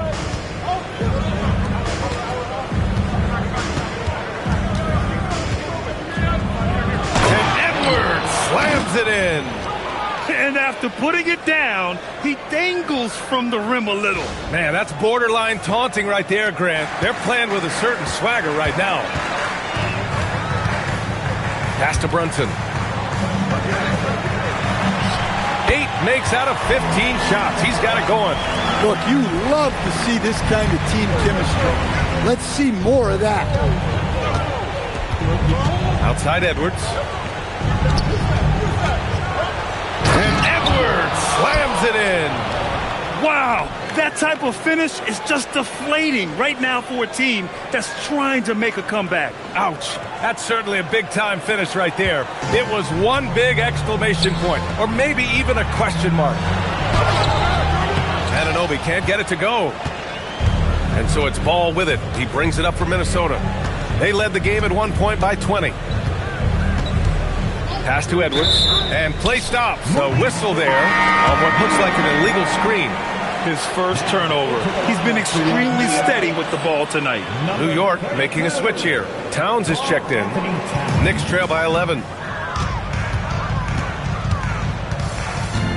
And Edwards slams it in. And after putting it down, he dangles from the rim a little. Man, that's borderline taunting right there, Grant. They're playing with a certain swagger right now. Pass to Brunson. 8 makes out of 15 shots. He's got it going. Look, you love to see this kind of team chemistry. Let's see more of that. Outside Edwards. And Edwards slams it in. Wow, that type of finish is just deflating right now for a team that's trying to make a comeback. Ouch. That's certainly a big-time finish right there. It was one big exclamation point, or maybe even a question mark. Anunoby can't get it to go. And so it's Ball with it. He brings it up for Minnesota. They led the game at one point by 20. Pass to Edwards, and play stops. A whistle there on what looks like an illegal screen. His first turnover. He's been extremely steady with the ball tonight. New York making a switch here. Towns is checked in. Knicks trail by 11.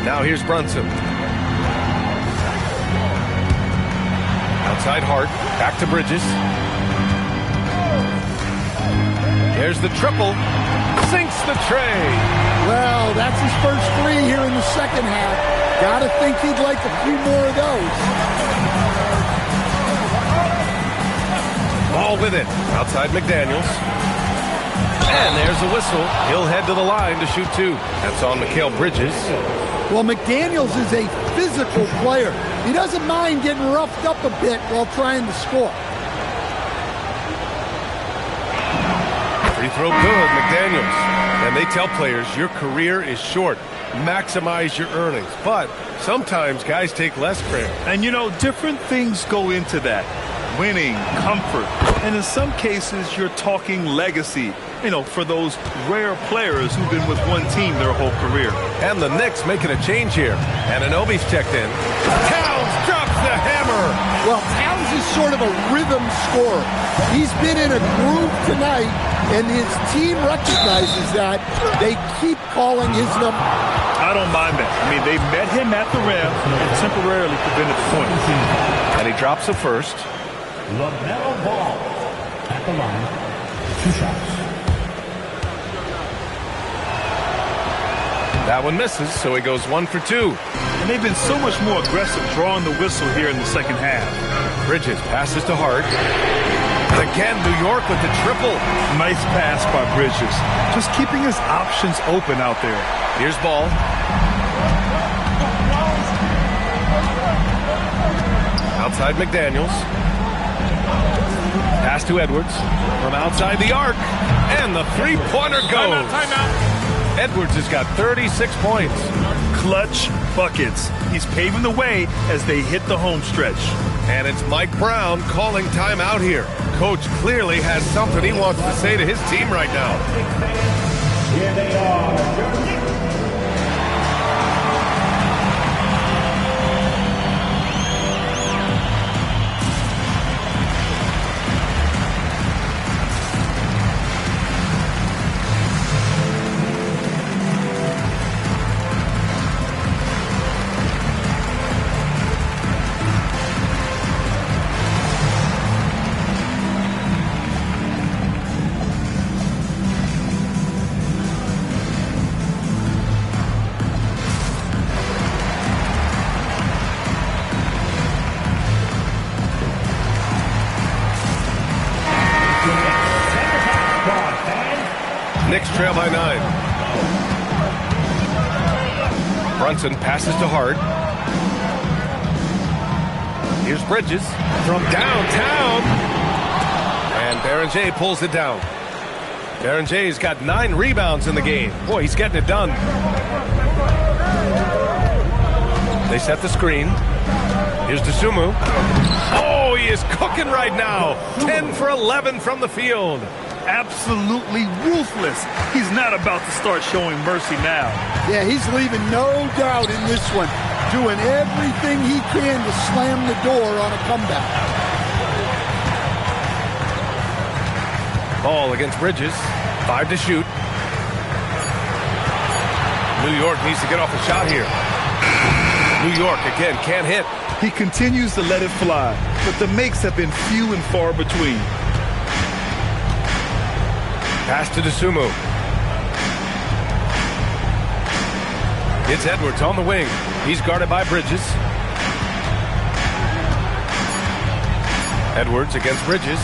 Now here's Brunson. Outside Hart. Back to Bridges. There's the triple. Sinks the tray. Well, that's his first three here in the second half. Gotta think he'd like a few more of those. Ball with it. Outside McDaniels. And there's a whistle. He'll head to the line to shoot 2. That's on Mikal Bridges. Well, McDaniels is a physical player. He doesn't mind getting roughed up a bit while trying to score. Free throw good, McDaniels. And they tell players, your career is short. Maximize your earnings. But sometimes guys take less credit. And you know, different things go into that. Winning, comfort, and in some cases, you're talking legacy. You know, for those rare players who've been with one team their whole career. And the Knicks making a change here. Anunoby's checked in. Towns drops the hammer. Well, Towns is sort of a rhythm scorer. He's been in a groove tonight, and his team recognizes that. They keep calling his number. I don't mind that. I mean, they met him at the rim and temporarily prevented the point. And he drops the first. LaMelo Ball at the line. 2 shots. That one misses, so he goes 1 for 2. And they've been so much more aggressive drawing the whistle here in the second half. Bridges passes to Hart. And again, New York with the triple. Nice pass by Bridges. Just keeping his options open out there. Here's Ball. Outside McDaniels. Pass to Edwards. From outside the arc. And the three-pointer goes. Timeout. Edwards has got 36 points. Clutch buckets. He's paving the way as they hit the home stretch. And it's Mike Brown calling timeout here. Coach clearly has something he wants to say to his team right now. Here they are. Knicks trail by 9. Brunson passes to Hart. Here's Bridges from downtown. And Berenger pulls it down. Berenger's got 9 rebounds in the game. Boy, he's getting it done. They set the screen. Here's Dosunmu. Oh, he is cooking right now. 10 for 11 from the field. absolutely ruthless. He's not about to start showing mercy now. Yeah, he's leaving no doubt in this one, doing everything he can to slam the door on a comeback. Ball against Bridges. 5 to shoot. New York needs to get off the shot here. New York, again, can't hit. He continues to let it fly, but the makes have been few and far between. Pass to DeSumo. It's Edwards on the wing. He's guarded by Bridges. Edwards against Bridges.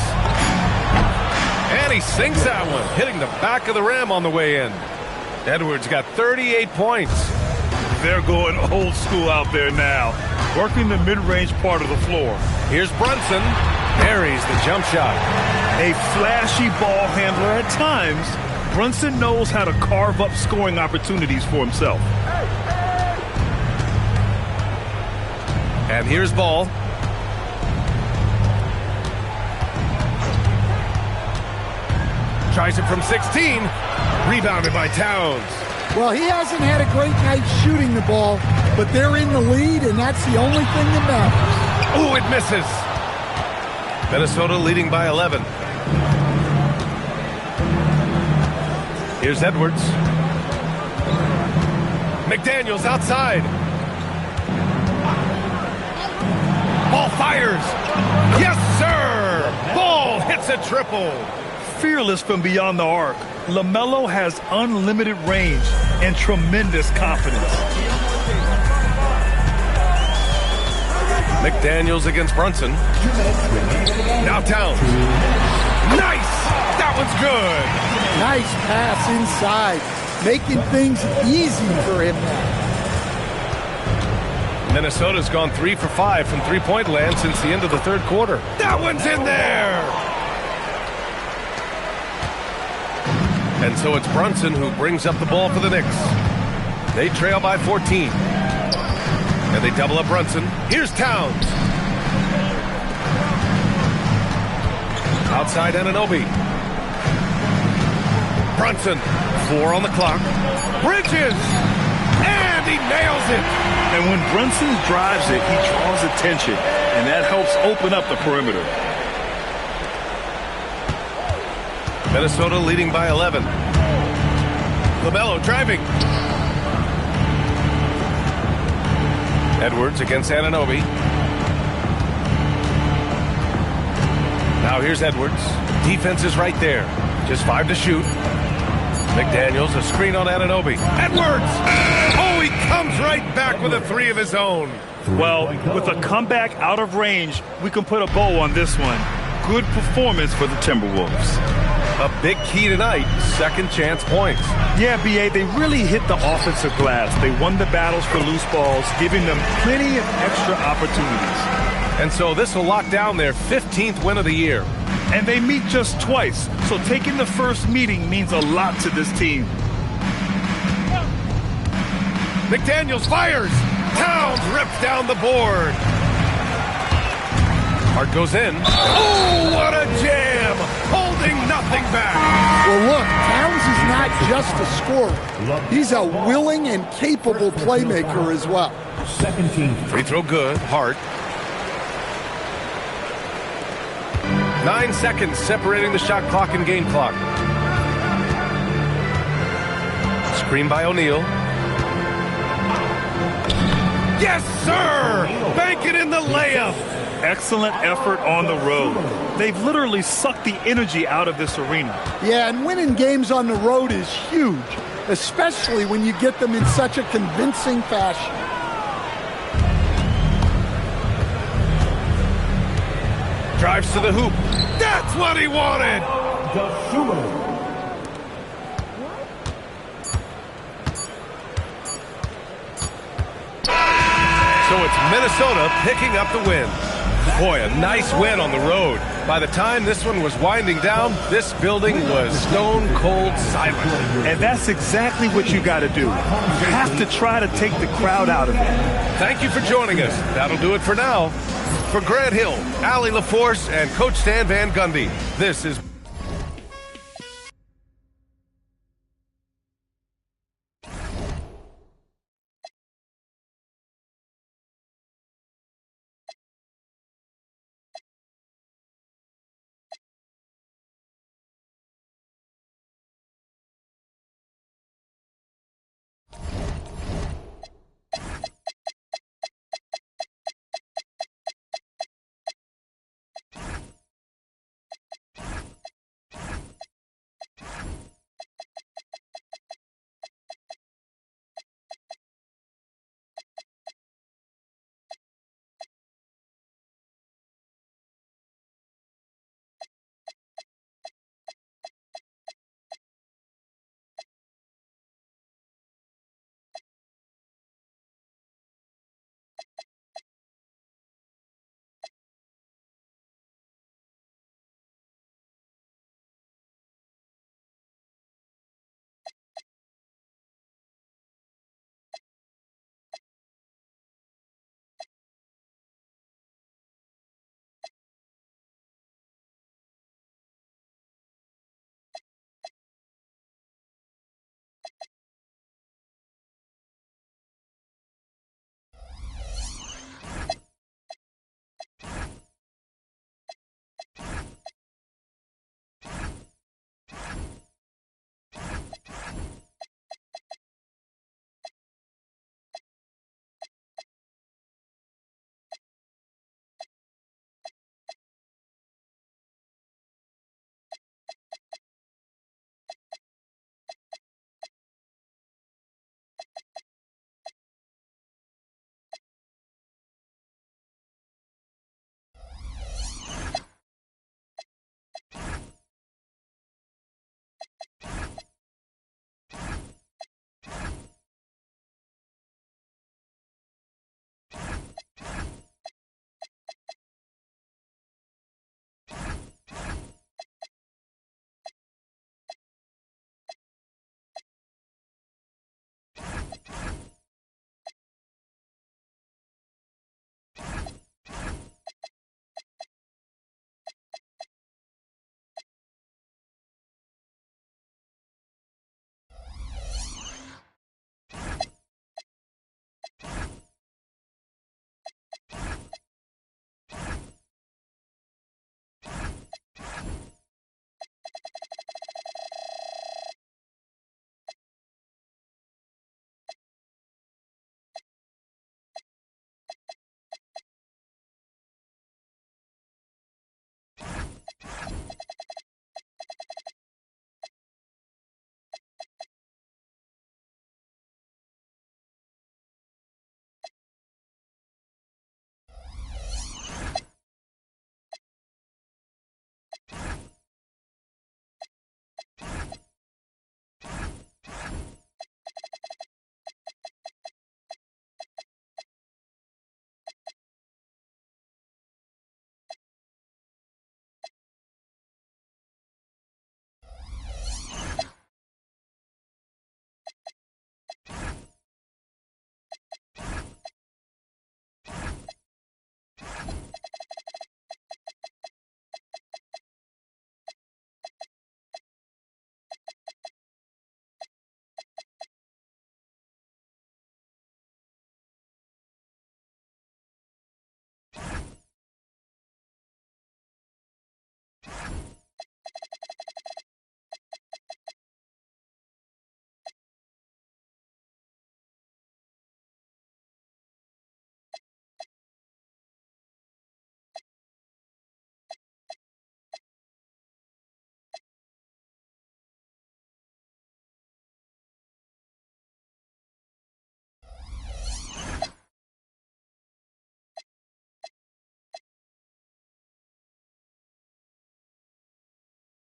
And he sinks that one, hitting the back of the rim on the way in. Edwards got 38 points. They're going old school out there now, working the mid-range part of the floor. Here's Brunson. Buries the jump shot. A flashy ball handler at times, Brunson knows how to carve up scoring opportunities for himself. And here's Ball. Tries it from 16. Rebounded by Towns. Well, he hasn't had a great night shooting the ball, but they're in the lead, and that's the only thing that matters. Ooh, it misses. Minnesota leading by 11. Here's Edwards. McDaniels outside. Ball fires. Yes, sir. Ball hits a triple. Fearless from beyond the arc, LaMelo has unlimited range and tremendous confidence. McDaniels against Brunson. Now Towns. Nice! That one's good. Nice pass inside, making things easy for him now. Minnesota's gone 3 for 5 from three-point land since the end of the third quarter. That one's in there! And so it's Brunson who brings up the ball for the Knicks. They trail by 14. And they double up Brunson. Here's Towns. Outside Anunoby. Brunson, 4 on the clock. Bridges! And he nails it! And when Brunson drives it, he draws attention, and that helps open up the perimeter. Minnesota leading by 11. LaMelo driving. Edwards against Anunoby. Now here's Edwards. Defense is right there. Just 5 to shoot. McDaniels, a screen on Anunoby. Edwards! Oh, he comes right back with a 3 of his own. Well, with a comeback out of range, we can put a bow on this one. Good performance for the Timberwolves. A big key tonight, second chance points. Yeah, B.A., they really hit the offensive glass. They won the battles for loose balls, giving them plenty of extra opportunities. And so this will lock down their 15th win of the year. And they meet just twice, so taking the first meeting means a lot to this team. McDaniels fires. Towns rips down the board. Hart goes in. Oh, what a jam! Holding nothing back. Well, look, Towns is not just a scorer. He's a willing and capable playmaker as well. Second team. Free throw good. Hart. 9 seconds separating the shot clock and game clock. Screen by O'Neal. Yes, sir! Bank it in the layup. Excellent effort on the road. They've literally sucked the energy out of this arena. Yeah, and winning games on the road is huge, especially when you get them in such a convincing fashion. Drives to the hoop. That's what he wanted! So it's Minnesota picking up the win. Boy, a nice win on the road. By the time this one was winding down, this building was stone cold silent. And that's exactly what you got to do. You have to try to take the crowd out of it. Thank you for joining us. That'll do it for now. For Grant Hill, Allie LaForce, and Coach Stan Van Gundy, this is